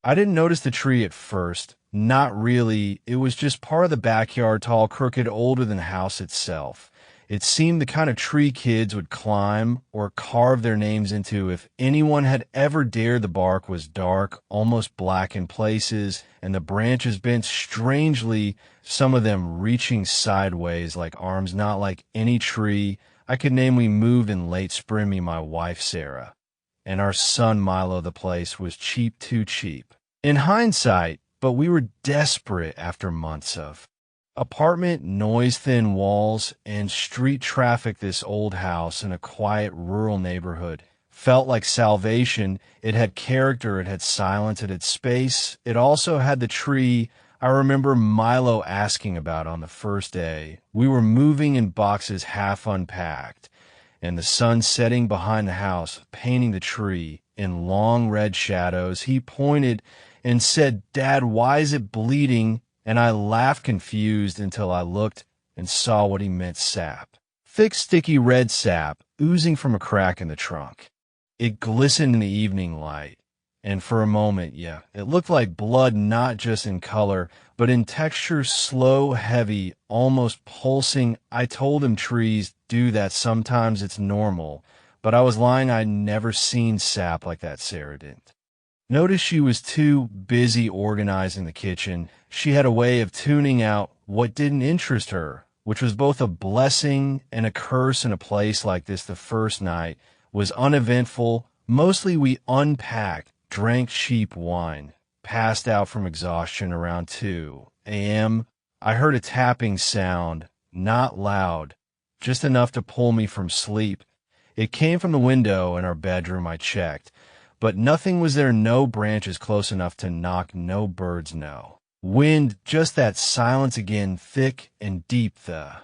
I didn't notice the tree at first. Not really. It was just part of the backyard, tall, crooked, older than the house itself. It seemed the kind of tree kids would climb or carve their names into if anyone had ever dared. The bark was dark, almost black in places, and the branches bent strangely, some of them reaching sideways like arms not like any tree I could name. We moved in late spring, me, my wife, Sarah, and our son Milo. The place was cheap, too cheap in hindsight, but we were desperate after months of apartment, noise-thin walls, and street traffic. This old house in a quiet rural neighborhood felt like salvation. It had character, it had silence, it had space. It also had the tree I remember Milo asking about on the first day. We were moving in boxes half unpacked, and the sun setting behind the house, painting the tree in long red shadows. He pointed and said, "Dad, why is it bleeding?" And I laughed, confused, until I looked and saw what he meant: sap. Thick, sticky red sap oozing from a crack in the trunk. It glistened in the evening light, and for a moment, yeah, it looked like blood, not just in color, but in texture, slow, heavy, almost pulsing. I told him trees do that sometimes, it's normal, but I was lying. I'd never seen sap like that. Sarah didn't. Noticed she was too busy organizing the kitchen. She had a way of tuning out what didn't interest her, which was both a blessing and a curse in a place like this. The first night was uneventful. Mostly we unpacked, drank cheap wine, passed out from exhaustion. Around 2 a.m., I heard a tapping sound, not loud, just enough to pull me from sleep. It came from the window in our bedroom. I checked, but nothing was there. No branches close enough to knock, no birds, no wind, just that silence again, thick and deep. The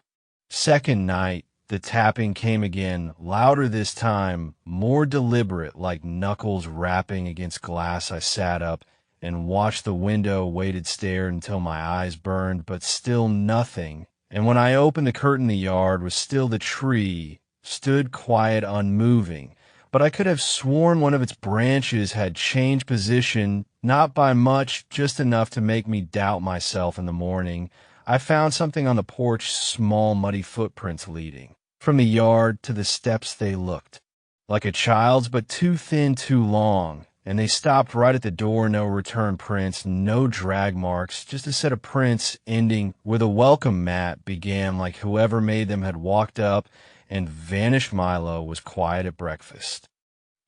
second night, the tapping came again, louder this time, more deliberate, like knuckles rapping against glass. I sat up and watched the window, waited, stared until my eyes burned, but still nothing. And when I opened the curtain, the yard was still. The tree stood quiet, unmoving, but I could have sworn one of its branches had changed position, not by much, just enough to make me doubt myself. In the morning, I found something on the porch, small, muddy footprints leading from the yard to the steps. They looked like a child's, but too thin, too long, and they stopped right at the door. No return prints, no drag marks, just a set of prints ending where the welcome mat began, like whoever made them had walked up and vanished. Milo was quiet at breakfast,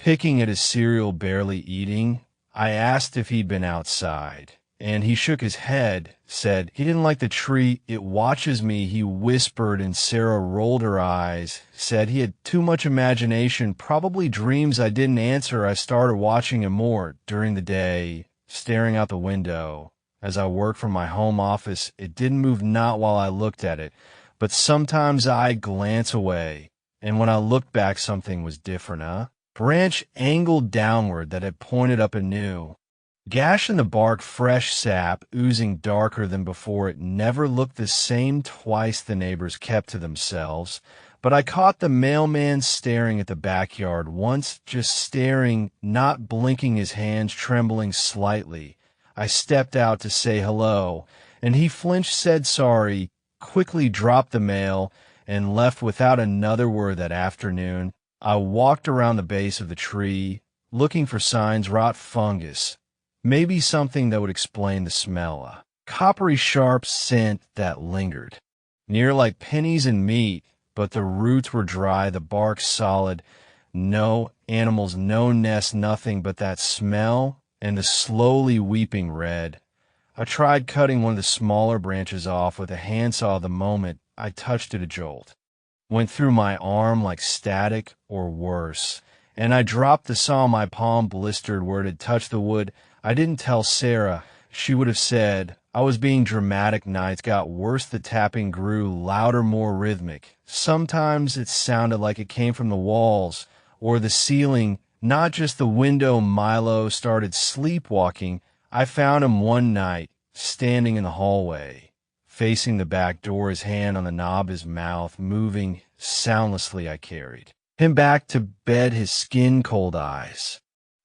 picking at his cereal, barely eating. I asked if he'd been outside, and he shook his head, said he didn't like the tree. It watches me, he whispered, and Sarah rolled her eyes, said he had too much imagination, probably dreams. I didn't answer. I started watching him more during the day, staring out the window. As I worked from my home office, it didn't move, not while I looked at it, but sometimes I'd glance away, and when I looked back, something was different. Branch angled downward that had pointed up anew. Gash in the bark, fresh sap oozing darker than before. It never looked the same twice. The neighbors kept to themselves, but I caught the mailman staring at the backyard once, just staring, not blinking, his hands trembling slightly. I stepped out to say hello, and he flinched, said sorry, quickly dropped the mail, and left without another word. That afternoon, I walked around the base of the tree, looking for signs, rot, fungus, maybe something that would explain the smell, a coppery sharp scent that lingered, near like pennies and meat, but the roots were dry, the bark solid, no animals, no nest, nothing but that smell and the slowly weeping red. I tried cutting one of the smaller branches off with a handsaw. The moment I touched it, a jolt went through my arm like static or worse, and I dropped the saw. My palm blistered where it had touched the wood. I didn't tell Sarah. She would have said I was being dramatic. Nights got worse. The tapping grew louder, more rhythmic. Sometimes it sounded like it came from the walls or the ceiling, not just the window. Milo started sleepwalking. I found him one night, standing in the hallway, facing the back door, his hand on the knob, his mouth moving soundlessly. I carried him back to bed, his skin-cold eyes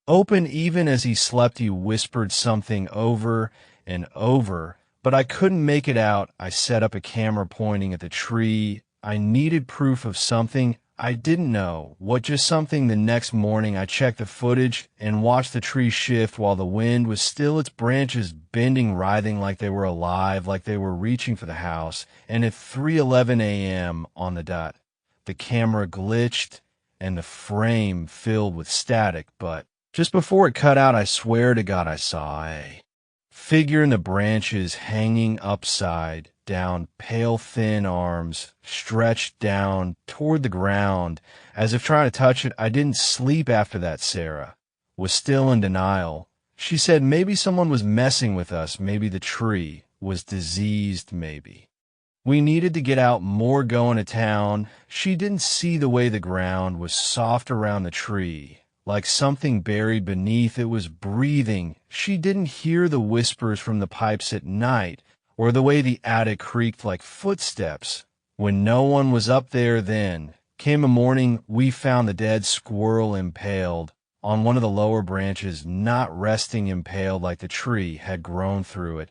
Open even as he slept, he whispered something over and over, but I couldn't make it out. I set up a camera pointing at the tree. I needed proof of something. I didn't know what, just something. The next morning, I checked the footage and watched the tree shift while the wind was still, its branches bending, writhing like they were alive, like they were reaching for the house. And at 3:11 a.m. on the dot, the camera glitched and the frame filled with static, but just before it cut out, I swear to God, I saw a figure in the branches hanging upside down, pale, thin arms stretched down toward the ground as if trying to touch it. I didn't sleep after that. Sarah was still in denial. She said maybe someone was messing with us. Maybe the tree was diseased. Maybe we needed to get out more, going to town. She didn't see the way the ground was soft around the tree, like something buried beneath. It was breathing. She didn't hear the whispers from the pipes at night, or the way the attic creaked like footsteps when no one was up there. Then came a morning. We found the dead squirrel impaled on one of the lower branches, not resting, impaled like the tree had grown through it.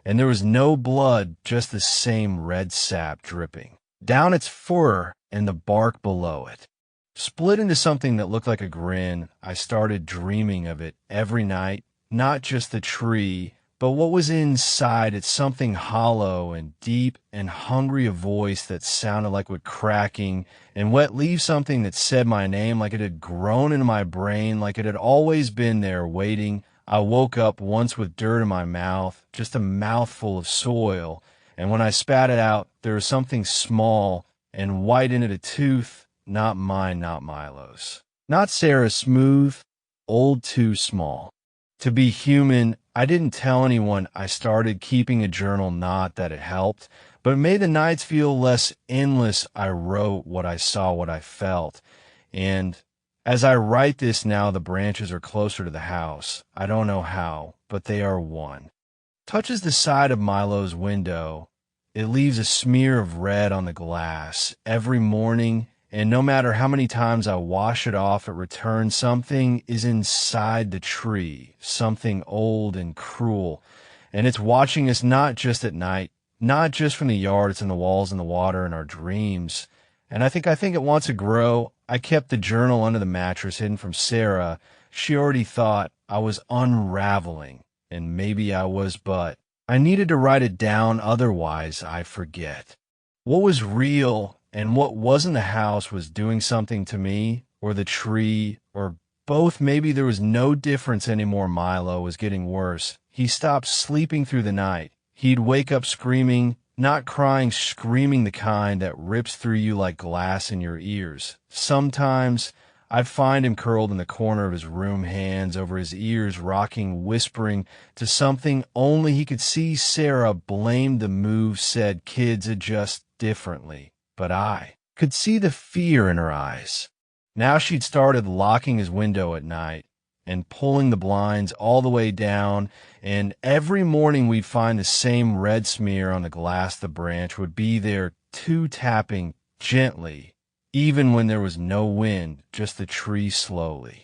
And there was no blood, just the same red sap dripping down its fur and the bark below it. Split into something that looked like a grin. I started dreaming of it every night, not just the tree, but what was inside it, something hollow and deep and hungry, a voice that sounded like wood cracking and wet leaves, something that said my name, like it had grown into my brain, like it had always been there waiting. I woke up once with dirt in my mouth, just a mouthful of soil, and when I spat it out, there was something small and white in it, a tooth. Not mine, not Milo's. Not Sarah's, smooth, old, too small to be human. I didn't tell anyone. I started keeping a journal, not that it helped, but it made the nights feel less endless. I wrote what I saw, what I felt. And as I write this now, the branches are closer to the house. I don't know how, but they are one. Touches the side of Milo's window. It leaves a smear of red on the glass every morning. And no matter how many times I wash it off, it returns. Something is inside the tree, something old and cruel. And it's watching us, not just at night, not just from the yard. It's in the walls and the water and our dreams. And I think it wants to grow. I kept the journal under the mattress, hidden from Sarah. She already thought I was unraveling, and maybe I was, but I needed to write it down, otherwise I forget. What was real and what wasn't. The house was doing something to me, or the tree, or both. Maybe there was no difference anymore. Milo was getting worse. He stopped sleeping through the night. He'd wake up screaming, not crying, screaming, the kind that rips through you like glass in your ears. Sometimes I'd find him curled in the corner of his room, hands over his ears, rocking, whispering to something only he could see. Sarah blamed the move, said kids adjust differently. But I could see the fear in her eyes. Now she'd started locking his window at night and pulling the blinds all the way down, and every morning we'd find the same red smear on the glass. The branch would be there too, tapping gently, even when there was no wind, just the tree slowly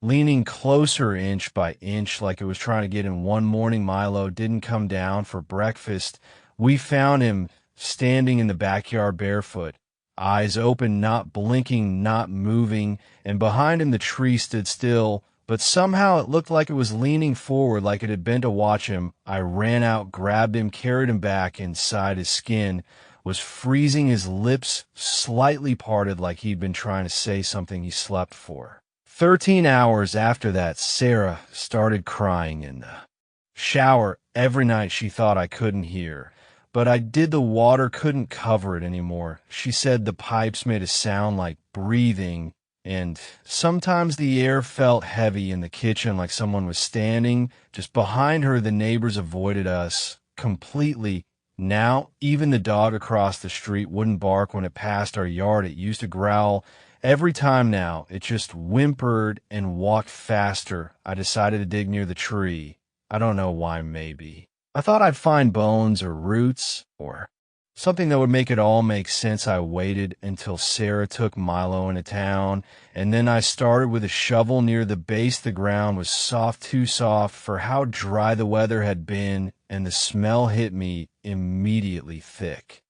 leaning closer inch by inch, like it was trying to get in. One morning Milo didn't come down for breakfast. We found him standing in the backyard barefoot, eyes open, not blinking, not moving, and behind him the tree stood still, but somehow it looked like it was leaning forward, like it had been to watch him. I ran out, grabbed him, carried him back. Inside, his skin was freezing, his lips slightly parted, like he'd been trying to say something. He slept for 13 hours after that. Sarah started crying in the shower every night. She thought I couldn't hear, but I did. The water couldn't cover it anymore. She said the pipes made a sound like breathing, and sometimes the air felt heavy in the kitchen, like someone was standing just behind her. The neighbors avoided us completely. Now, even the dog across the street wouldn't bark when it passed our yard. It used to growl every time. Now, it just whimpered and walked faster. I decided to dig near the tree. I don't know why. Maybe I thought I'd find bones or roots, or Something that would make it all make sense. I waited until Sarah took Milo into town, and then I started with a shovel near the base. The ground was soft, too soft for how dry the weather had been, and the smell hit me immediately thick.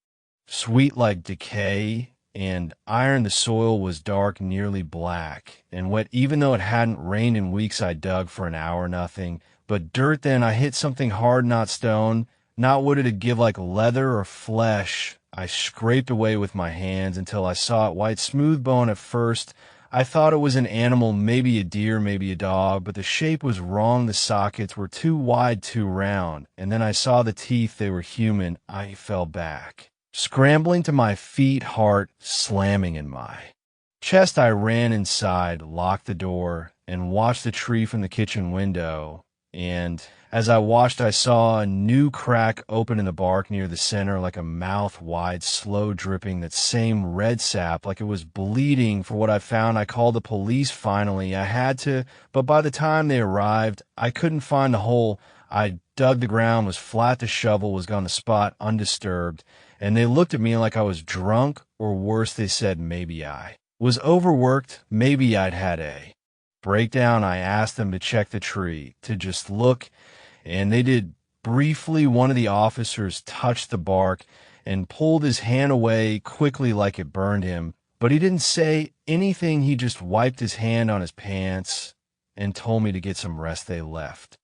Sweet like decay and iron. The soil was dark, nearly black, and wet even though it hadn't rained in weeks. I dug for an hour, nothing but dirt. Then I hit something hard, not stone, not wood it'd give, like leather or flesh. I scraped away with my hands until I saw it white, smooth bone. At first, I thought it was an animal, maybe a deer, maybe a dog, but the shape was wrong. The sockets were too wide, too round. And then I saw the teeth. They were human. I fell back, scrambling to my feet, heart slamming in my chest. I ran inside, locked the door, and watched the tree from the kitchen window. And as I watched, I saw a new crack open in the bark near the center, like a mouth wide, slow dripping, that same red sap, like it was bleeding. For what I found, I called the police finally. I had to, but by the time they arrived, I couldn't find the hole. I dug the ground, was flat. The shovel was on the spot, undisturbed. And they looked at me like I was drunk, or worse, they said maybe I was overworked, maybe I'd had a breakdown. I asked them to check the tree, to just look, and they did. Briefly, one of the officers touched the bark and pulled his hand away quickly like it burned him, but he didn't say anything. He just wiped his hand on his pants and told me to get some rest. They left.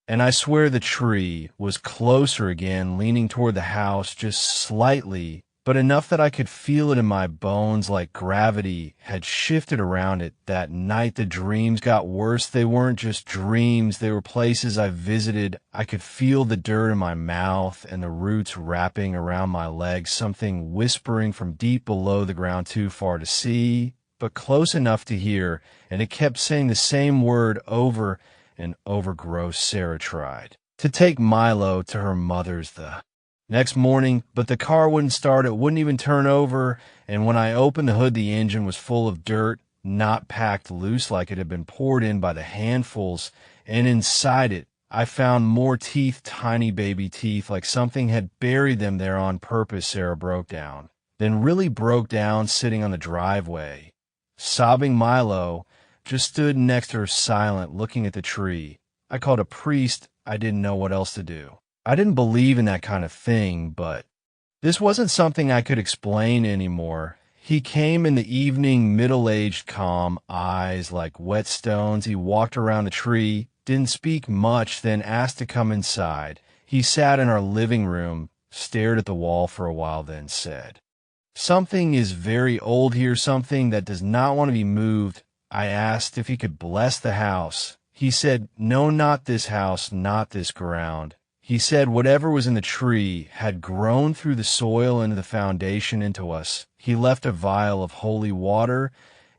And I swear the tree was closer again, leaning toward the house just slightly, but enough that I could feel it in my bones, like gravity had shifted around it. That night the dreams got worse. They weren't just dreams, they were places I visited. I could feel the dirt in my mouth and the roots wrapping around my legs, something whispering from deep below the ground, too far to see, but close enough to hear, and it kept saying the same word over and over. Gross. Sarah tried to take Milo to her mother's the next morning, but the car wouldn't start. It wouldn't even turn over. And when I opened the hood, the engine was full of dirt, not packed loose like it had been poured in by the handfuls. And inside it, I found more teeth, tiny baby teeth, like something had buried them there on purpose. Sarah broke down, then really broke down, sitting on the driveway, sobbing. Milo just stood next to her, silent, looking at the tree. I called a priest. I didn't know what else to do. I didn't believe in that kind of thing, but this wasn't something I could explain anymore. He came in the evening, middle-aged, calm, eyes like whetstones. He walked around the tree, didn't speak much, then asked to come inside. He sat in our living room, stared at the wall for a while, then said, "Something is very old here, something that does not want to be moved." I asked if he could bless the house. He said, "No, not this house, not this ground." He said whatever was in the tree had grown through the soil into the foundation, into us. He left a vial of holy water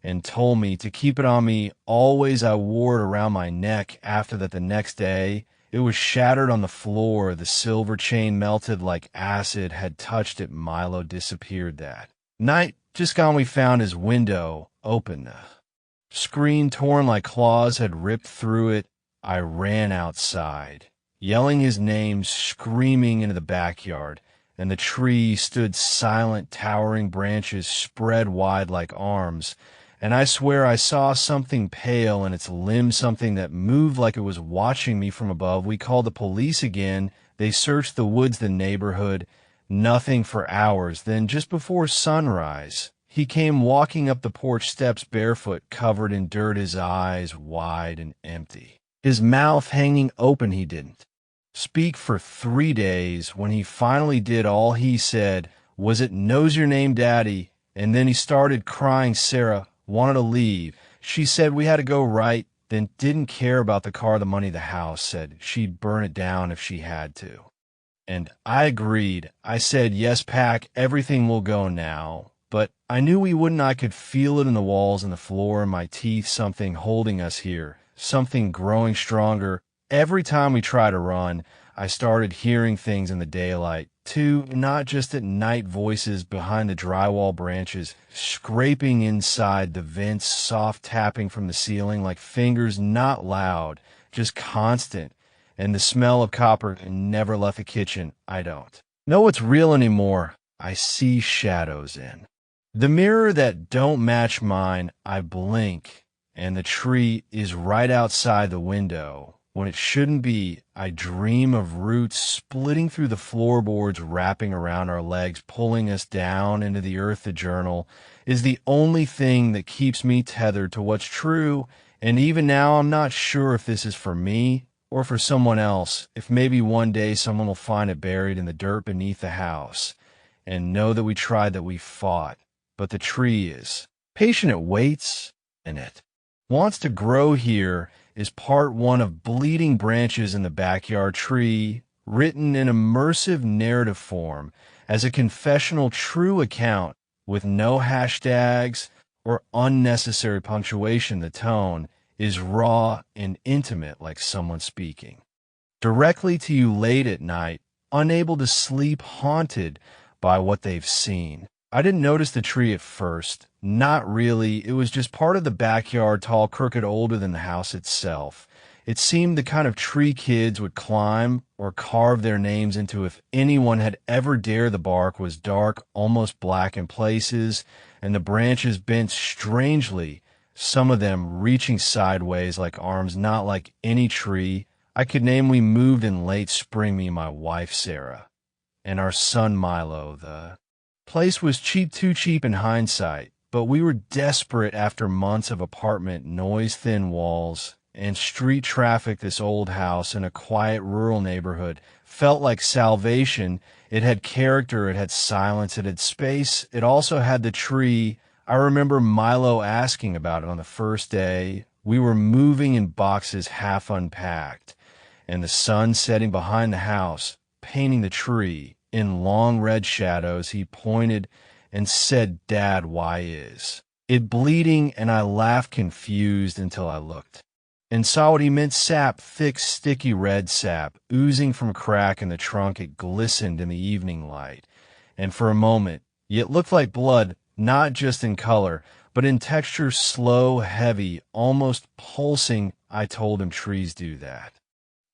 and told me to keep it on me always. I wore it around my neck. After that, the next day, it was shattered on the floor. The silver chain melted like acid had touched it. Milo disappeared that night. Just gone, we found his window open. The screen torn like claws had ripped through it. I ran outside, yelling his name, screaming into the backyard, and the tree stood silent, towering branches spread wide like arms, and I swear I saw something pale in its limbs, something that moved like it was watching me from above. We called the police again. They searched the woods, the neighborhood, nothing for hours. Then just before sunrise, he came walking up the porch steps barefoot, covered in dirt, his eyes wide and empty, his mouth hanging open. He didn't speak for 3 days. When he finally did, all he said was, "It knows your name, Daddy." And then he started crying. Sarah wanted to leave. She said we had to go, right? Then didn't care about the car, the money, the house, said she'd burn it down if she had to. And I agreed. I said, "Yes, pack, everything will go now." But I knew we wouldn't. I could feel it in the walls and the floor, in my teeth, something holding us here, something growing stronger. Every time we tried to run, I started hearing things in the daylight, too, not just at night. Voices behind the drywall, branches scraping inside the vents, soft tapping from the ceiling like fingers, not loud, just constant. And the smell of copper never left the kitchen. I don't know what's real anymore. I see shadows in. The mirror that don't match mine, I blink, and the tree is right outside the window. When it shouldn't be, I dream of roots splitting through the floorboards, wrapping around our legs, pulling us down into the earth. The journal is the only thing that keeps me tethered to what's true, and even now I'm not sure if this is for me or for someone else, if maybe one day someone will find it buried in the dirt beneath the house and know that we tried, that we fought. But the tree is patient, it waits, and it wants to grow. Here is part one of Bleeding Branches in the Backyard Tree, written in immersive narrative form as a confessional true account with no hashtags or unnecessary punctuation. The tone is raw and intimate, like someone speaking directly to you late at night, unable to sleep, haunted by what they've seen. I didn't notice the tree at first. Not really. It was just part of the backyard, tall, crooked, older than the house itself. It seemed the kind of tree kids would climb or carve their names into if anyone had ever dared. The bark was dark, almost black in places, and the branches bent strangely, some of them reaching sideways like arms, not like any tree I could name. We moved in late spring, me and my wife, Sarah, and our son, Milo. The place was cheap, too cheap in hindsight, but we were desperate after months of apartment noise, thin walls, and street traffic. This old house in a quiet rural neighborhood felt like salvation. It had character, it had silence, it had space. It also had the tree. I remember Milo asking about it on the first day. We were moving in boxes half unpacked, and the sun setting behind the house, painting the tree in long red shadows. He pointed and said, "Dad, why is it bleeding?" And I laughed, confused, until I looked and saw what he meant. Sap, thick, sticky red sap, oozing from a crack in the trunk. It glistened in the evening light, and for a moment, it looked like blood, not just in color, but in texture, slow, heavy, almost pulsing. I told him trees do that.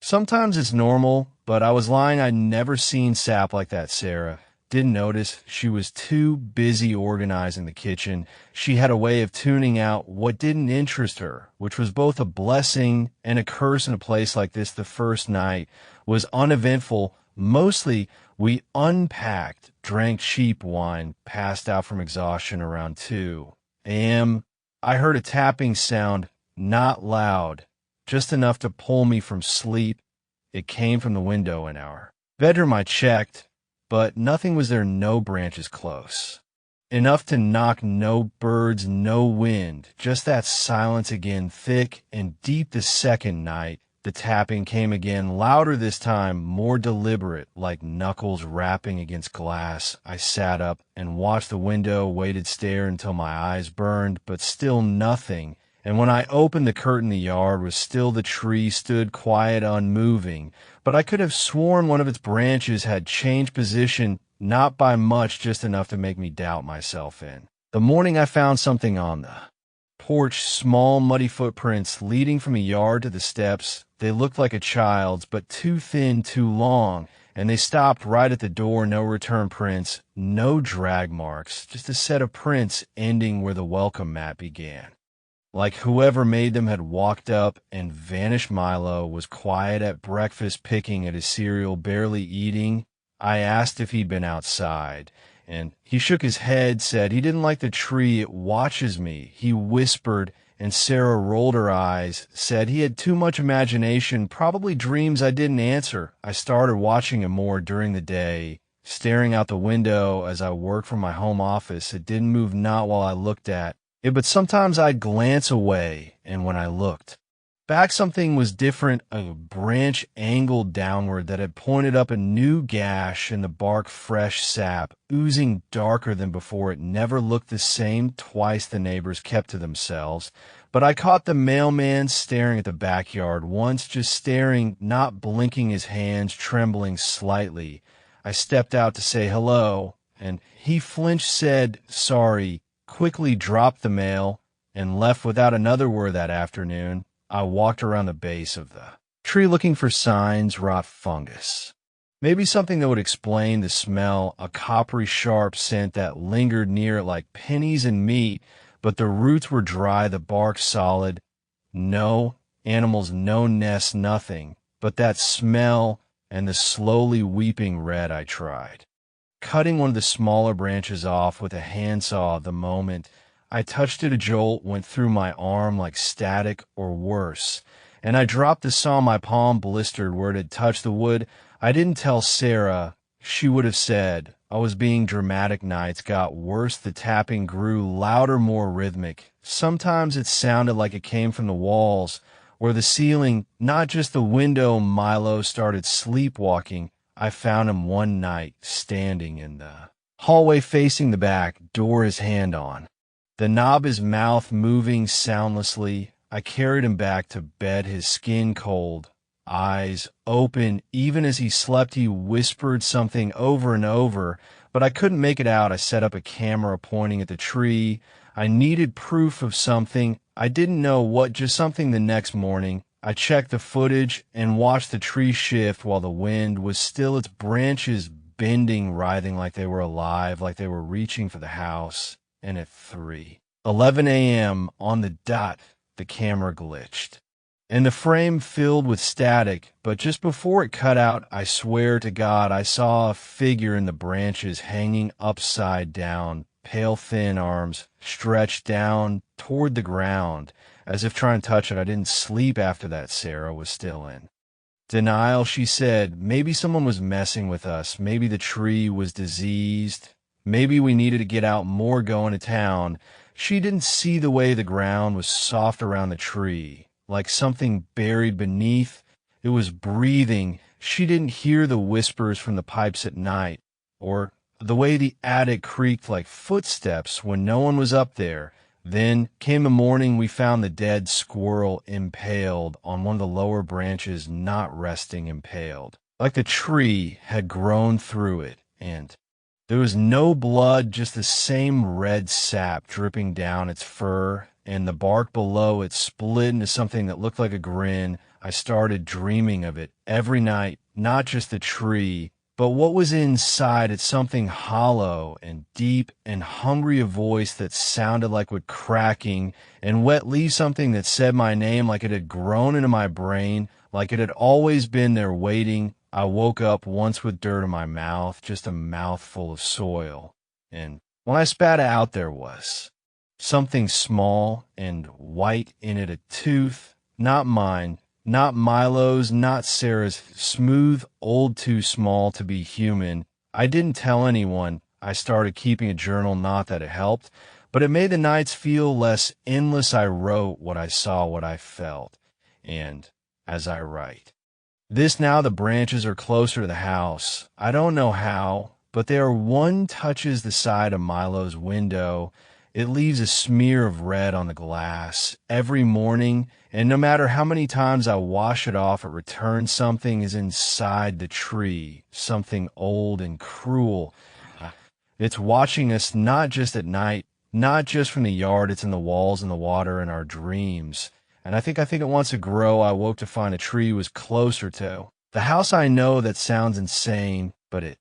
Sometimes it's normal, but I was lying. I'd never seen sap like that. Sarah didn't notice. She was too busy organizing the kitchen. She had a way of tuning out what didn't interest her, which was both a blessing and a curse in a place like this. The first night was uneventful. Mostly we unpacked, drank cheap wine, passed out from exhaustion around 2 a.m. I heard a tapping sound, not loud, just enough to pull me from sleep. It came from the window in our bedroom. I checked, but nothing was there. No branches close enough to knock, no birds, no wind, just that silence again, thick and deep. The second night, the tapping came again, louder this time, more deliberate, like knuckles rapping against glass. I sat up and watched the window, waited, stared until my eyes burned, but still nothing. And when I opened the curtain, the yard was still. The tree stood quiet, unmoving, but I could have sworn one of its branches had changed position, not by much, just enough to make me doubt myself. In the morning, I found something on the porch, small, muddy footprints leading from the yard to the steps. They looked like a child's, but too thin, too long, and they stopped right at the door. No return prints, no drag marks, just a set of prints ending where the welcome mat began. Like whoever made them had walked up and vanished. Milo was quiet at breakfast, picking at his cereal, barely eating. I asked if he'd been outside, and he shook his head, said he didn't like the tree. It watches me, he whispered, and Sarah rolled her eyes, said he had too much imagination, probably dreams. I didn't answer. I started watching him more during the day, staring out the window as I worked from my home office. It didn't move, not while I looked at it, but sometimes I'd glance away, and when I looked back, something was different. A branch angled downward that had pointed up, a new gash in the bark, fresh sap, oozing darker than before. It never looked the same. Twice the neighbors kept to themselves, but I caught the mailman staring at the backyard, once just staring, not blinking, his hands trembling slightly. I stepped out to say hello, and he flinched, said sorry, quickly dropped the mail, and left without another word. That afternoon, I walked around the base of the tree looking for signs. Rot, fungus, Maybe something that would explain the smell, a coppery sharp scent that lingered near it like pennies and meat, but the roots were dry, the bark solid. No animals, no nests, nothing. But that smell and the slowly weeping red. I tried cutting one of the smaller branches off with a handsaw. The moment I touched it, a jolt went through my arm like static or worse, and I dropped the saw. My palm blistered where it had touched the wood. I didn't tell Sarah. She would have said I was being dramatic. Nights got worse. The tapping grew louder, more rhythmic. Sometimes it sounded like it came from the walls or the ceiling, not just the window. Milo started sleepwalking. I found him one night standing in the hallway facing the back door, his hand on the knob, his mouth moving soundlessly. I carried him back to bed, his skin cold, eyes open. Even as he slept, he whispered something over and over, but I couldn't make it out. I set up a camera pointing at the tree. I needed proof of something. I didn't know what, just something. The next morning, I checked the footage and watched the tree shift while the wind was still, its branches bending, writhing like they were alive, like they were reaching for the house. And at 3:11 a.m. on the dot, the camera glitched, and the frame filled with static. But just before it cut out, I swear to God, I saw a figure in the branches hanging upside down, pale thin arms stretched down toward the ground, as if trying to touch it. I didn't sleep after that. Sarah was still in denial. She said maybe someone was messing with us. Maybe the tree was diseased. Maybe we needed to get out more, going to town. She didn't see the way the ground was soft around the tree, like something buried beneath. It was breathing. She didn't hear the whispers from the pipes at night, or the way the attic creaked like footsteps when no one was up there. Then came a morning. We found the dead squirrel impaled on one of the lower branches, not resting, impaled, like the tree had grown through it, and there was no blood, just the same red sap dripping down its fur, and the bark below it split into something that looked like a grin. I started dreaming of it every night, not just the tree, but what was inside it, something hollow and deep and hungry, a voice that sounded like wood cracking and wet leaves, something that said my name like it had grown into my brain, like it had always been there waiting. I woke up once with dirt in my mouth, just a mouthful of soil, and when I spat it out, there was something small and white in it, a tooth, not mine, not Milo's, not Sarah's, smooth, old, too small to be human. I didn't tell anyone. I started keeping a journal, not that it helped, but it made the nights feel less endless. I wrote what I saw, what I felt, and as I write this now, the branches are closer to the house. I don't know how, but they are. One touches the side of Milo's window. It leaves a smear of red on the glass every morning, and no matter how many times I wash it off, it returns. Something is inside the tree, something old and cruel. It's watching us, not just at night, not just from the yard. It's in the walls and the water and our dreams. And I think it wants to grow. I woke to find a tree was closer to the house. I know that sounds insane, but it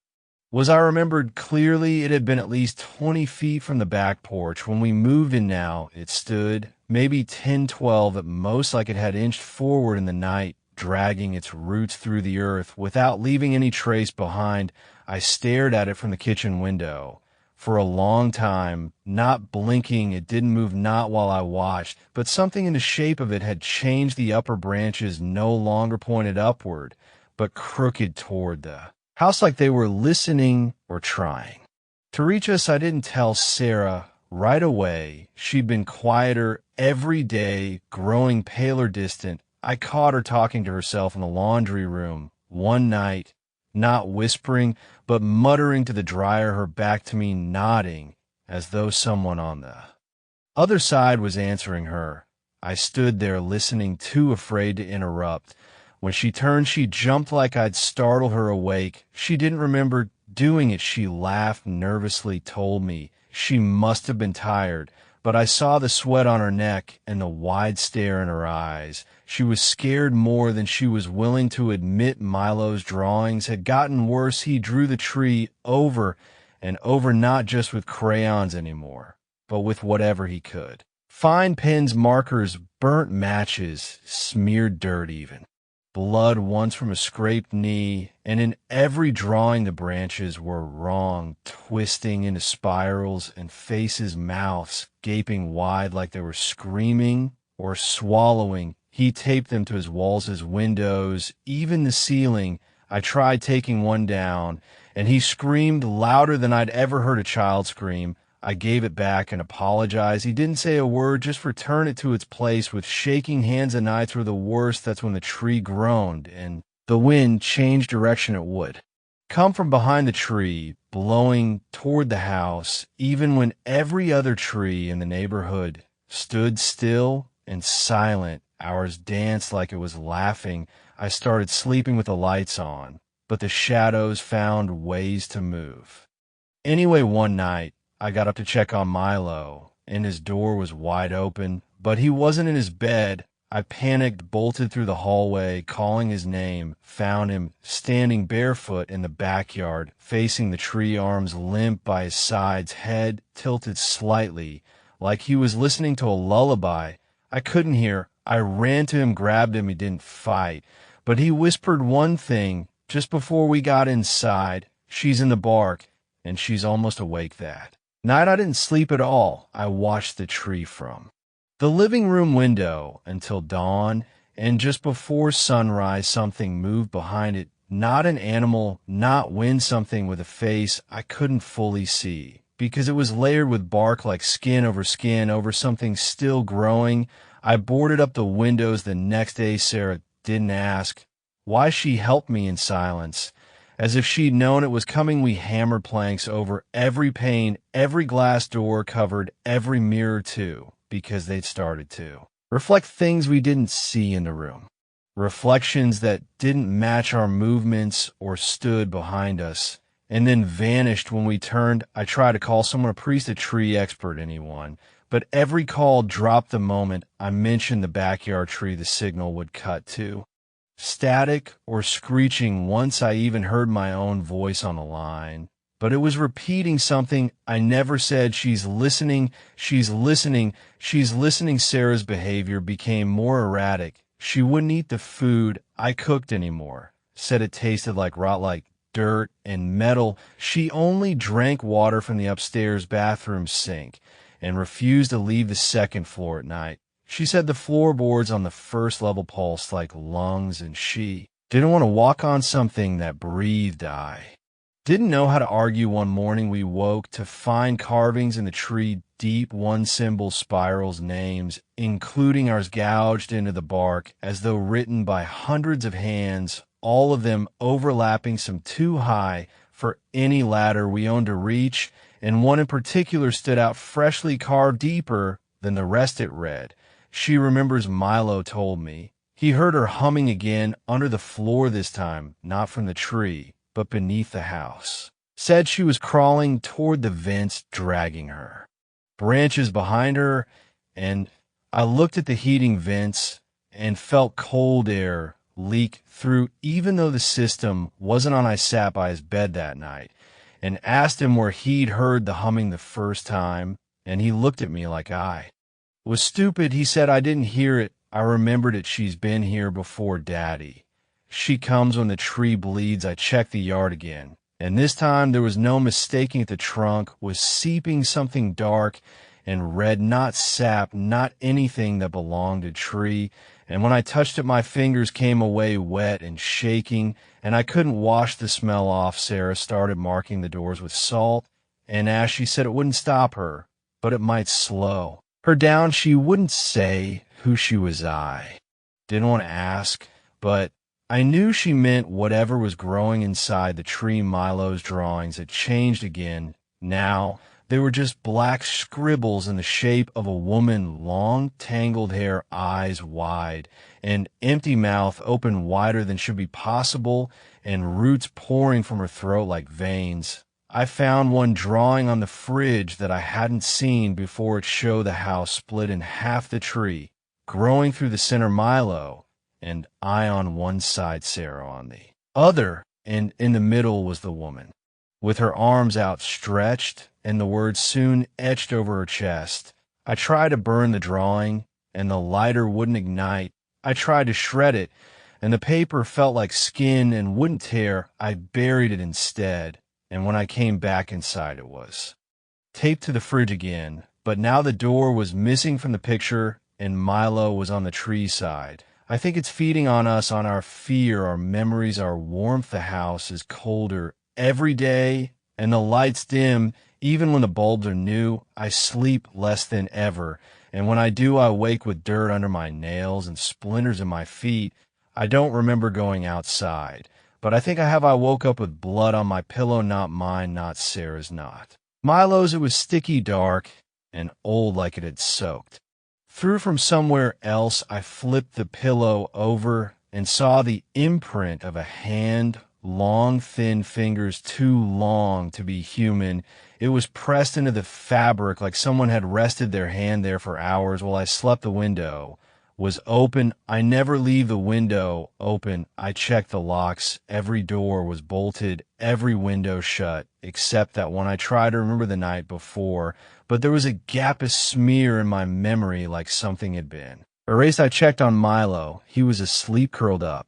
was. I remembered clearly it had been at least 20 feet from the back porch when we moved in. Now it stood maybe 10, 12 at most, like it had inched forward in the night, dragging its roots through the earth without leaving any trace behind. I stared at it from the kitchen window for a long time, not blinking. It didn't move, not while I watched, but something in the shape of it had changed. The upper branches no longer pointed upward, but crooked toward the house, like they were listening or trying to reach us. I didn't tell Sarah right away. She'd been quieter every day, growing paler, distant. I caught her talking to herself in the laundry room one night, not whispering, but muttering to the dryer, her back to me, nodding, as though someone on the other side was answering her. I stood there listening, too afraid to interrupt. When she turned, she jumped like I'd startled her awake. She didn't remember doing it. She laughed nervously, told me she must have been tired, but I saw the sweat on her neck and the wide stare in her eyes. She was scared more than she was willing to admit. Milo's drawings had gotten worse. He drew the tree over and over, not just with crayons anymore, but with whatever he could. Fine pens, markers, burnt matches, smeared dirt even. Blood once from a scraped knee, and in every drawing the branches were wrong, twisting into spirals, and faces, mouths, gaping wide like they were screaming or swallowing. He taped them to his walls, his windows, even the ceiling. I tried taking one down, and he screamed louder than I'd ever heard a child scream. I gave it back and apologized. He didn't say a word, just returned it to its place with shaking hands. And nights were the worst. That's when the tree groaned and the wind changed direction it would come from behind the tree, blowing toward the house, even when every other tree in the neighborhood stood still and silent. Ours danced like it was laughing. I started sleeping with the lights on, but the shadows found ways to move. Anyway, one night, I got up to check on Milo, and his door was wide open, but he wasn't in his bed. I panicked, bolted through the hallway, calling his name, found him standing barefoot in the backyard, facing the tree, arms limp by his sides, head tilted slightly, like he was listening to a lullaby. I couldn't hear. I ran to him, grabbed him. He didn't fight, but he whispered one thing just before we got inside. She's in the bark, and she's almost awake that night. I didn't sleep at all. I watched the tree from the living room window until dawn, and just before sunrise, something moved behind it. Not an animal, not wind, something with a face I couldn't fully see because it was layered with bark like skin over something still growing. I boarded up the windows the next day. Sarah didn't ask why. She helped me in silence. As if she'd known it was coming, we hammered planks over every pane, every glass door, covered every mirror too, because they'd started to reflect things we didn't see in the room. Reflections that didn't match our movements or stood behind us, and then vanished when we turned. I tried to call someone, a priest, a tree expert, anyone, but every call dropped the moment I mentioned the backyard tree. The signal would cut to static or screeching. Once I even heard my own voice on the line, but it was repeating something I never said. She's listening, she's listening, she's listening. Sarah's behavior became more erratic. She wouldn't eat the food I cooked anymore. Said it tasted like rot, like dirt and metal. She only drank water from the upstairs bathroom sink and refused to leave the second floor at night. She said the floorboards on the first level pulsed like lungs, and she didn't want to walk on something that breathed. I didn't know how to argue. One morning we woke to find carvings in the tree, deep one symbol spirals, names, including ours, gouged into the bark as though written by hundreds of hands, all of them overlapping, some too high for any ladder we owned to reach, and one in particular stood out, freshly carved, deeper than the rest. It read, she remembers. Milo told me he heard her humming again under the floor, this time not from the tree, but beneath the house. Said she was crawling toward the vents, dragging her branches behind her, and I looked at the heating vents and felt cold air leak through, even though the system wasn't on. I sat by his bed that night and asked him where he'd heard the humming the first time, and he looked at me like I was stupid. He said, I didn't hear it. I remembered it. She's been here before, Daddy. She comes when the tree bleeds. I checked the yard again, and this time there was no mistaking it. The trunk was seeping something dark and red, not sap, not anything that belonged to tree. And when I touched it, my fingers came away wet and shaking, and I couldn't wash the smell off. Sarah started marking the doors with salt and ash. She said it wouldn't stop her, but it might slow her down. She wouldn't say who she was. I didn't want to ask, but I knew she meant whatever was growing inside the tree. Milo's drawings had changed again. Now they were just black scribbles in the shape of a woman, long tangled hair, eyes wide, and empty mouth open wider than should be possible, and roots pouring from her throat like veins. I found one drawing on the fridge that I hadn't seen before. It showed the house split in half, the tree growing through the center Milo, and I on one side, Sarah on the other, and in the middle was the woman, with her arms outstretched and the words soon etched over her chest. I tried to burn the drawing, and the lighter wouldn't ignite. I tried to shred it, and the paper felt like skin and wouldn't tear. I buried it instead, and when I came back inside, it was taped to the fridge again, but now the door was missing from the picture, and Milo was on the tree side. I think it's feeding on us, on our fear, our memories, our warmth. The house is colder every day, and the lights dim. Even when the bulbs are new, I sleep less than ever, and when I do, I wake with dirt under my nails and splinters in my feet. I don't remember going outside, but I think I woke up with blood on my pillow, not mine, not Sarah's, not Milo's. It was sticky dark and old, like it had soaked through from somewhere else. I flipped the pillow over and saw the imprint of a hand, long, thin fingers, too long to be human. It was pressed into the fabric like someone had rested their hand there for hours while I slept. The window was open. I never leave the window open. I checked the locks. Every door was bolted, every window shut, except that one I tried to remember the night before, but there was a gap, a smear in my memory like something had been erased. I checked on Milo. He was asleep, curled up,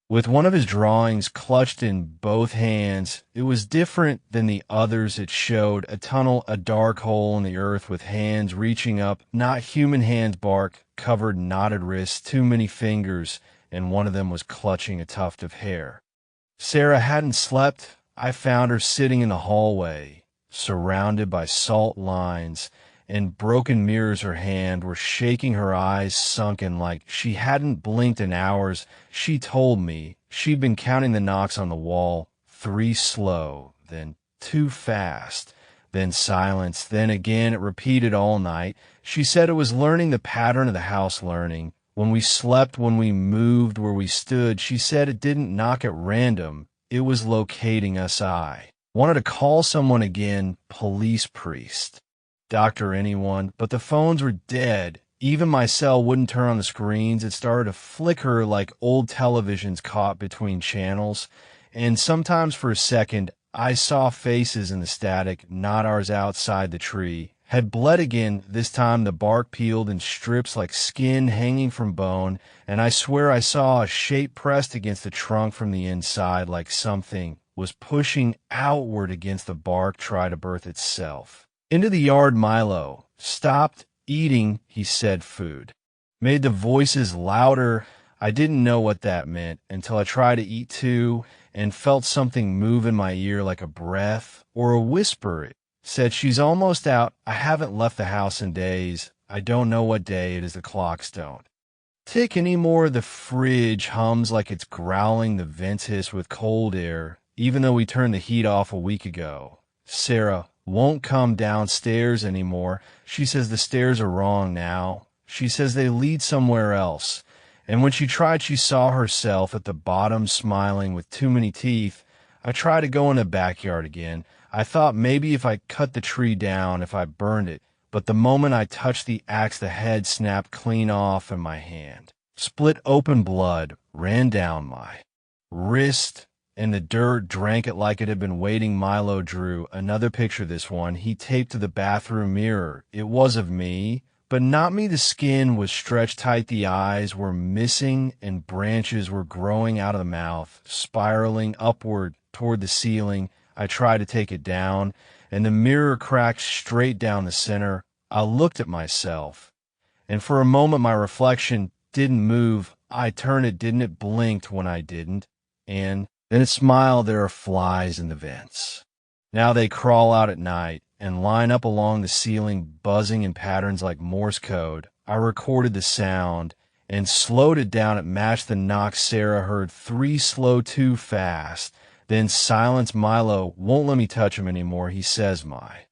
with one of his drawings clutched in both hands. It was different than the others. It showed a tunnel, a dark hole in the earth with hands reaching up, not human hands, bark covered, knotted wrists, too many fingers, and one of them was clutching a tuft of hair. Sarah hadn't slept. I found her sitting in the hallway, surrounded by salt lines and broken mirrors. Her hand were shaking, her eyes sunken like she hadn't blinked in hours. She told me she'd been counting the knocks on the wall, 3 slow, then 2 fast, then silence, then again. It repeated all night. She said it was learning the pattern of the house, learning when we slept, when we moved, where we stood. She said it didn't knock at random. It was locating us. I wanted to call someone again, police, priest, doctor, anyone, but the phones were dead. Even my cell wouldn't turn on the screens. It started to flicker like old televisions caught between channels, and sometimes for a second I saw faces in the static, not ours, outside the tree. Had bled again. This time the bark peeled in strips like skin hanging from bone, and I swear I saw a shape pressed against the trunk from the inside, like something was pushing outward against the bark, try to birth itself into the yard. Milo stopped eating. He said food made the voices louder. I didn't know what that meant until I tried to eat too and felt something move in my ear like a breath or a whisper. It said, "She's almost out. I haven't left the house in days. I don't know what day it is. The clocks don't tick anymore. The fridge hums like it's growling. The vents hiss with cold air, even though we turned the heat off a week ago. Sarah won't come downstairs anymore. She says the stairs are wrong now. She says they lead somewhere else. And when she tried, she saw herself at the bottom, smiling with too many teeth. I tried to go in the backyard again. I thought maybe if I cut the tree down, if I burned it, but the moment I touched the axe, the head snapped clean off in my hand. Split open, blood ran down my wrist, and the dirt drank it like it had been waiting." Milo drew another picture, this one he taped to the bathroom mirror. It was of me, but not me. The skin was stretched tight, the eyes were missing, and branches were growing out of the mouth, spiraling upward toward the ceiling. I tried to take it down, and the mirror cracked straight down the center. I looked at myself, and for a moment my reflection didn't move. I turned it, didn't it blinked when I didn't, and then it smiled. There are flies in the vents. Now they crawl out at night and line up along the ceiling, buzzing in patterns like Morse code. I recorded the sound and slowed it down. It matched the knocks Sarah heard, 3 slow, 2 fast. Then silence. Milo won't let me touch him anymore. He says my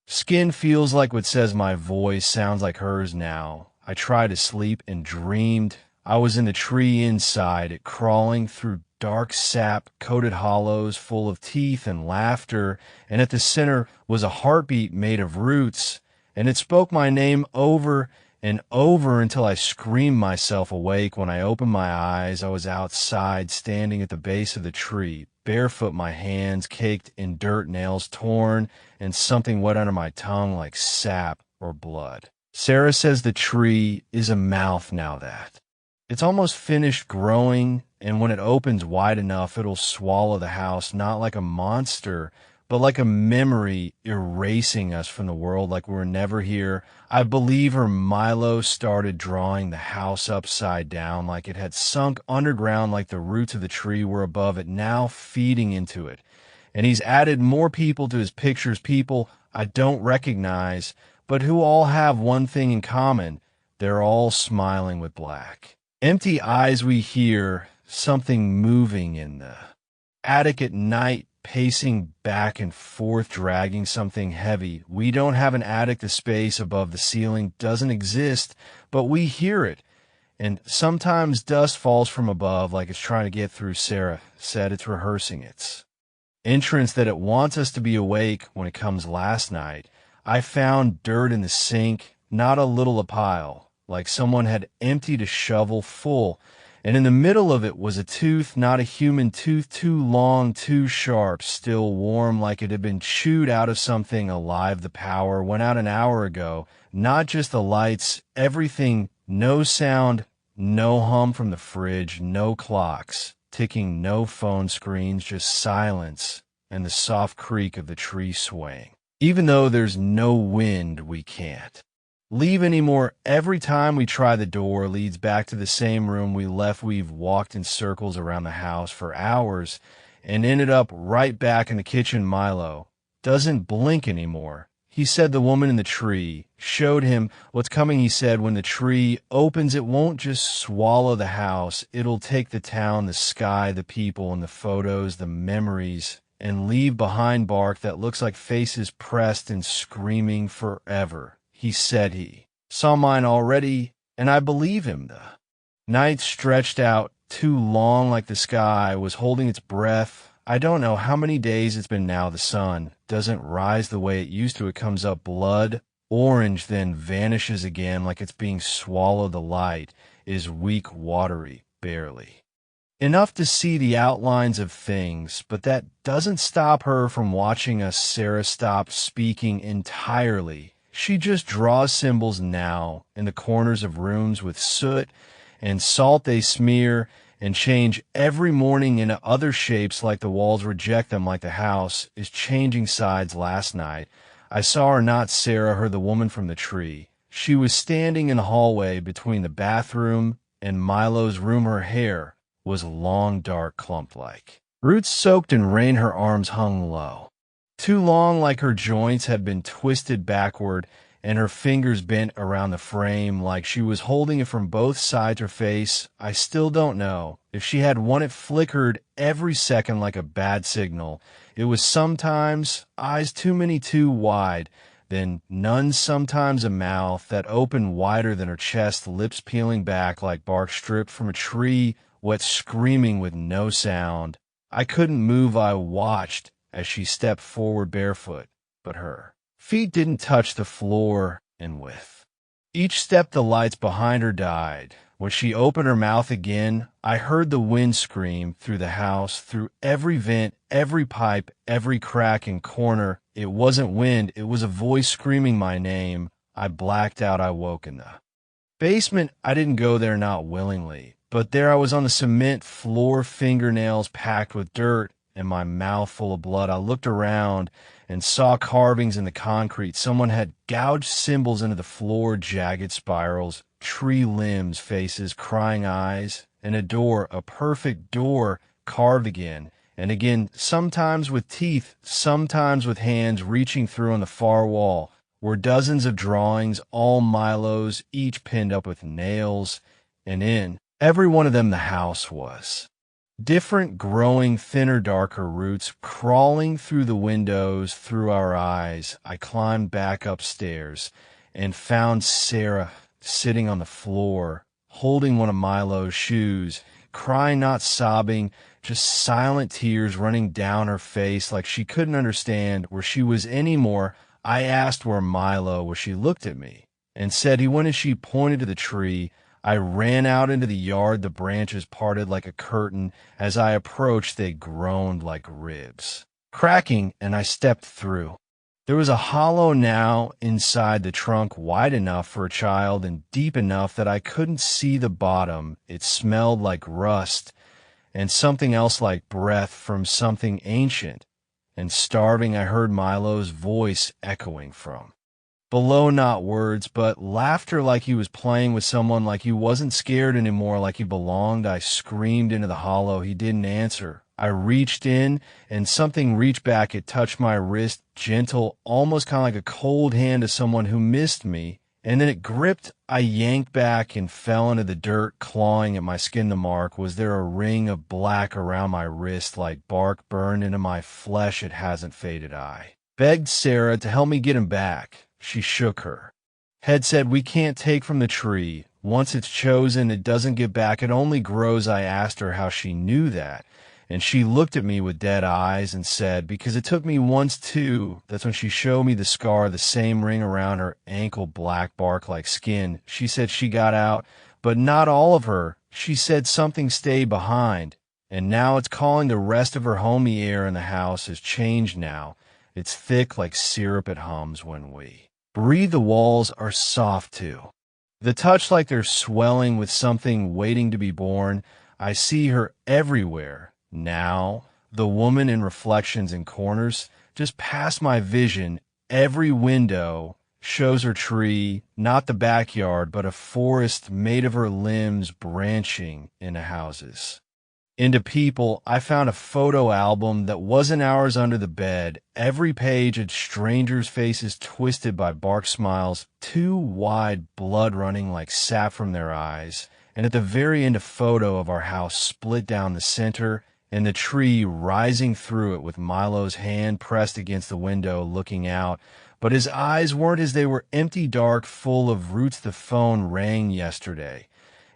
skin feels like what says my voice sounds like hers now. I tried to sleep and dreamed I was in the tree inside it, crawling through dark sap-coated hollows full of teeth and laughter, and at the center was a heartbeat made of roots, and it spoke my name over and over until I screamed myself awake. When I opened my eyes, I was outside, standing at the base of the tree, barefoot, my hands caked in dirt, nails torn, and something wet under my tongue like sap or blood. Sarah says the tree is a mouth now that it's almost finished growing, and when it opens wide enough, it'll swallow the house, not like a monster, but like a memory erasing us from the world like we were never here. I believe her Milo started drawing the house upside down, like it had sunk underground, like the roots of the tree were above it, now feeding into it. And he's added more people to his pictures, people I don't recognize, but who all have one thing in common. They're all smiling with black. Empty eyes, we hear something moving in the attic at night, pacing back and forth, dragging something heavy. We don't have an attic. The space above the ceiling doesn't exist, but we hear it. And sometimes dust falls from above like it's trying to get through. Sarah said it's rehearsing its entrance, that it wants us to be awake when it comes. Last night, I found dirt in the sink, not a little pile, like someone had emptied a shovel full, and in the middle of it was a tooth, not a human tooth, too long, too sharp, still warm, like it had been chewed out of something alive. The power went out an hour ago, not just the lights, everything, no sound, no hum from the fridge, no clocks ticking, no phone screens, just silence and the soft creak of the tree swaying. Even though there's no wind, we can't leave anymore. Every time we try, the door leads back to the same room we left. We've walked in circles around the house for hours and ended up right back in the kitchen. Milo doesn't blink anymore. He said the woman in the tree showed him what's coming. He said when the tree opens, it won't just swallow the house. It'll take the town, the sky, the people, and the photos, the memories, and leave behind bark that looks like faces pressed and screaming forever. He said he saw mine already, and I believe him. The night stretched out too long, like the sky was holding its breath. I don't know how many days it's been now. The sun doesn't rise the way it used to. It comes up blood orange, then vanishes again like it's being swallowed. The light is weak, watery, barely enough to see the outlines of things, but that doesn't stop her from watching us. Sarah stopped speaking entirely. She just draws symbols now in the corners of rooms with soot and salt they smear and change every morning into other shapes, like the walls reject them, like the house is changing sides. Last night, I saw her, not Sarah, her, the woman from the tree. She was standing in the hallway between the bathroom and Milo's room. Her hair was long, dark, clumped like roots soaked in rain. Her arms hung low, too long, like her joints had been twisted backward, and her fingers bent around the frame like she was holding it from both sides. Her face, I still don't know if she had one. It flickered every second like a bad signal. It was sometimes eyes too many, too wide, then none, sometimes a mouth that opened wider than her chest, lips peeling back like bark stripped from a tree, wet, screaming with no sound. I couldn't move. I watched as she stepped forward barefoot, but her feet didn't touch the floor, and with each step the lights behind her died. When she opened her mouth again, I heard the wind scream through the house, through every vent, every pipe, every crack and corner. It wasn't wind, it was a voice screaming my name. I blacked out. I woke in the basement. I didn't go there, not willingly, but there I was on the cement floor, fingernails packed with dirt and my mouth full of blood. I looked around and saw carvings in the concrete. Someone had gouged symbols into the floor, jagged spirals, tree limbs, faces, crying eyes, and a door, a perfect door, carved again and again, sometimes with teeth, sometimes with hands reaching through. On the far wall were dozens of drawings, all Milo's, each pinned up with nails, and in every one of them the house was different, growing thinner, darker roots crawling through the windows, through our eyes. I climbed back upstairs and found Sarah sitting on the floor, holding one of Milo's shoes, crying, not sobbing, just silent tears running down her face like she couldn't understand where she was anymore. I asked where Milo was. She looked at me and said he when as she pointed to the tree, I ran out into the yard. The branches parted like a curtain. As I approached, they groaned like ribs, cracking, and I stepped through. There was a hollow now inside the trunk wide enough for a child and deep enough that I couldn't see the bottom. It smelled like rust and something else like breath from something ancient. And starving, I heard Milo's voice echoing from below, not words, but laughter, like he was playing with someone, like he wasn't scared anymore, like he belonged. I screamed into the hollow. He didn't answer. I reached in, and something reached back. It touched my wrist, gentle, almost kind of like a cold hand of someone who missed me. And then it gripped. I yanked back and fell into the dirt, clawing at my skin. The mark. Was there a ring of black around my wrist, like bark burned into my flesh? It hasn't faded. I begged Sarah to help me get him back. She shook her head, said, we can't take from the tree. Once it's chosen, it doesn't get back. It only grows. I asked her how she knew that, and she looked at me with dead eyes and said, because it took me once too. That's when she showed me the scar, the same ring around her ankle, black bark like skin. She said she got out, but not all of her. She said something stayed behind, and now it's calling. The rest of her homey air in the house has changed now. It's thick like syrup. It hums when we breathe. The walls are soft too. The touch like they're swelling with something waiting to be born. I see her everywhere now. The woman in reflections in corners, just past my vision. Every window shows her tree, not the backyard, but a forest made of her limbs branching into houses, into people. I found a photo album that wasn't ours under the bed. Every page had strangers' faces twisted by bark smiles, too wide, blood running like sap from their eyes. And at the very end, a photo of our house split down the center and the tree rising through it with Milo's hand pressed against the window looking out. But his eyes weren't his. They were empty, dark, full of roots. The phone rang yesterday.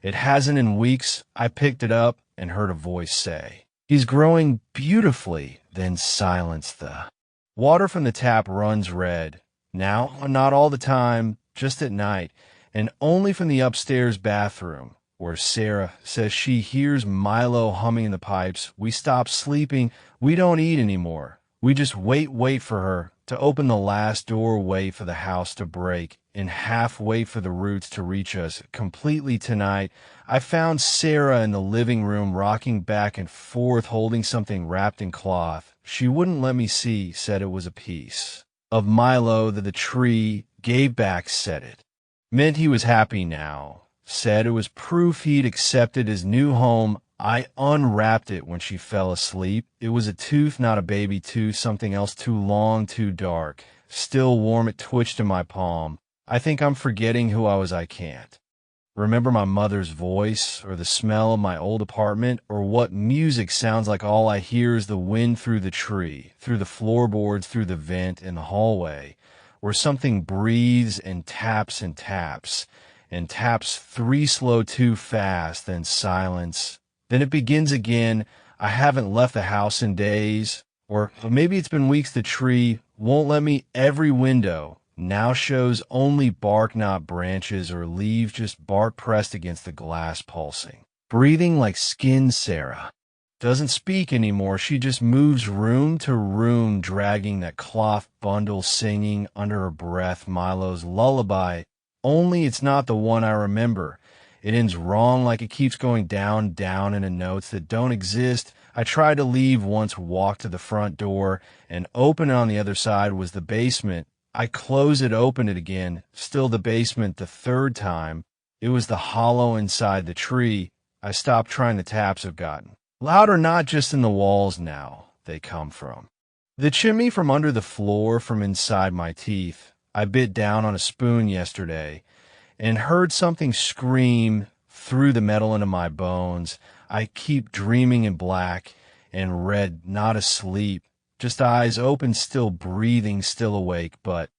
It hasn't in weeks. I picked it up and heard a voice say, he's growing beautifully. Then silence. The water from the tap runs red. Now, not all the time, just at night, and only from the upstairs bathroom, where Sarah says she hears Milo humming in the pipes. We stop sleeping. We don't eat anymore. We just wait for her to open the last door, wait for the house to break, and half wait for the roots to reach us completely. Tonight, I found Sarah in the living room, rocking back and forth, holding something wrapped in cloth. She wouldn't let me see, said it was a piece of Milo that the tree gave back, said it meant he was happy now, said it was proof he'd accepted his new home. I unwrapped it when she fell asleep. It was a tooth, not a baby tooth, something else, too long, too dark. Still warm, it twitched in my palm. I think I'm forgetting who I was. I can't remember my mother's voice or the smell of my old apartment or what music sounds like. All I hear is the wind through the tree, through the floorboards, through the vent in the hallway, where something breathes and taps and taps and taps, three slow, too fast, then silence. Then it begins again. I haven't left the house in days, or maybe it's been weeks. The tree won't let me. Every window now shows only bark, not branches or leaves, just bark pressed against the glass, pulsing, breathing like skin. Sarah doesn't speak anymore. She just moves room to room, dragging that cloth bundle, singing under her breath Milo's lullaby. Only it's not the one I remember. It ends wrong, like it keeps going down, down into notes that don't exist. I tried to leave once, walked to the front door, and open it on the other side was the basement. I close it, open it again, still the basement. The third time, it was the hollow inside the tree. I stopped trying. The taps have gotten louder, not just in the walls now. They come from the chimney, from under the floor, from inside my teeth. I bit down on a spoon yesterday and heard something scream through the metal into my bones. I keep dreaming in black and red, not asleep, just eyes open, still breathing, still awake, but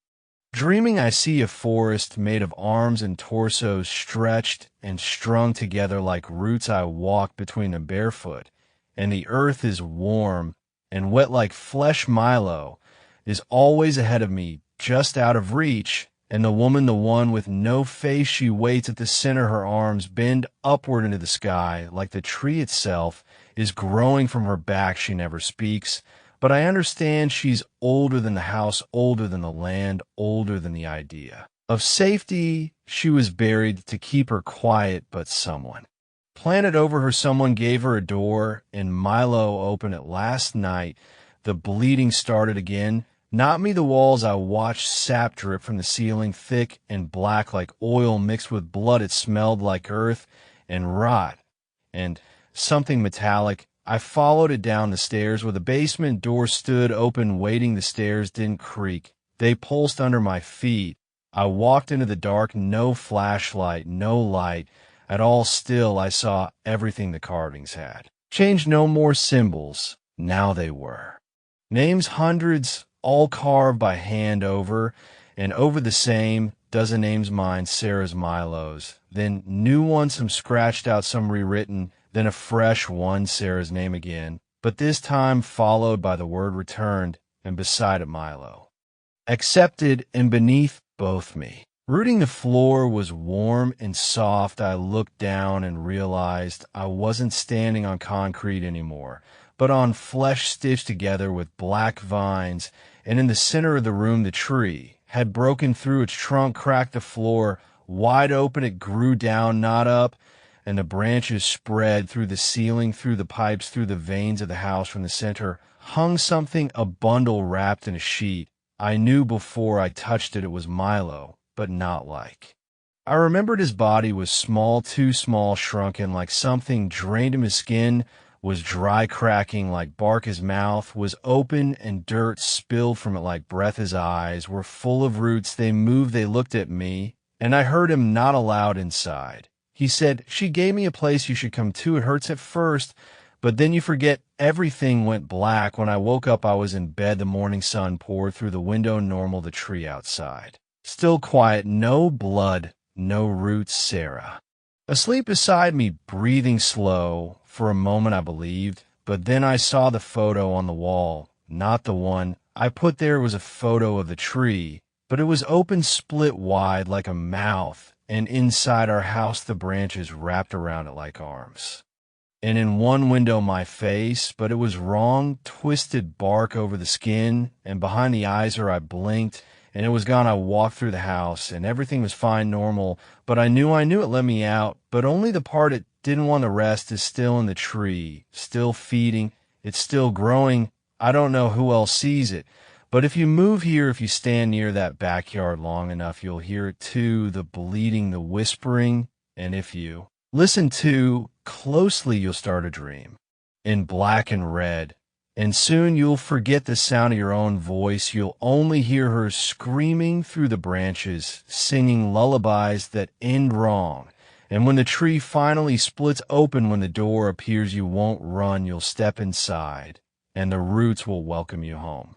dreaming. I see a forest made of arms and torsos stretched and strung together like roots. I walk between them barefoot, and the earth is warm and wet like flesh. Milo is always ahead of me, just out of reach. And the woman, the one with no face, she waits at the center, her arms bend upward into the sky, like the tree itself is growing from her back. She never speaks, but I understand she's older than the house, older than the land, older than the idea of safety. She was buried to keep her quiet, but someone planted over her, someone gave her a door, and Milo opened it last night. The bleeding started again. Not me, the walls. I watched sap drip from the ceiling, thick and black like oil mixed with blood. It smelled like earth and rot and something metallic. I followed it down the stairs where the basement door stood open, waiting. The stairs didn't creak. They pulsed under my feet. I walked into the dark, no flashlight, no light at all. Still, I saw everything the carvings had. Changed, no more symbols. Now they were names, hundreds, all carved by hand over and over the same. Dozen names, mine, Sarah's, Milo's. Then new ones, some scratched out, some rewritten. Then a fresh one, Sarah's name again, but this time followed by the word returned, and beside it Milo. Accepted, and beneath both me. Rooting the floor was warm and soft. I looked down and realized I wasn't standing on concrete anymore, but on flesh stitched together with black vines, and in the center of the room the tree had broken through. Its trunk cracked the floor wide open. It grew down, not up, and the branches spread through the ceiling, through the pipes, through the veins of the house. From the center hung something, a bundle wrapped in a sheet. I knew before I touched it, it was Milo, but not like. I remembered his body was small, too small, shrunken, like something drained him. His skin was dry, cracking like bark. His mouth was open and dirt spilled from it like breath. His eyes were full of roots. They moved, they looked at me, and I heard him not aloud inside. He said, "She gave me a place you should come to. It hurts at first, but then you forget." Everything went black. When I woke up, I was in bed. The morning sun poured through the window, normal, the tree outside. Still quiet, no blood, no roots. Sarah asleep beside me, breathing slow. For a moment I believed, but then I saw the photo on the wall. Not the one I put there. Was a photo of the tree, but it was open, split wide like a mouth, and inside our house the branches wrapped around it like arms. And in one window my face, but it was wrong, twisted bark over the skin, and behind the eyes where I blinked, and it was gone. I walked through the house, and everything was fine, normal, but I knew it let me out, but only the part it didn't want to rest is still in the tree, still feeding, it's still growing. I don't know who else sees it, but if you move here, if you stand near that backyard long enough, you'll hear it too, the bleeding, the whispering, and if you listen too closely, you'll start a dream in black and red. And soon you'll forget the sound of your own voice. You'll only hear her screaming through the branches, singing lullabies that end wrong. And when the tree finally splits open, when the door appears, you won't run, you'll step inside, and the roots will welcome you home.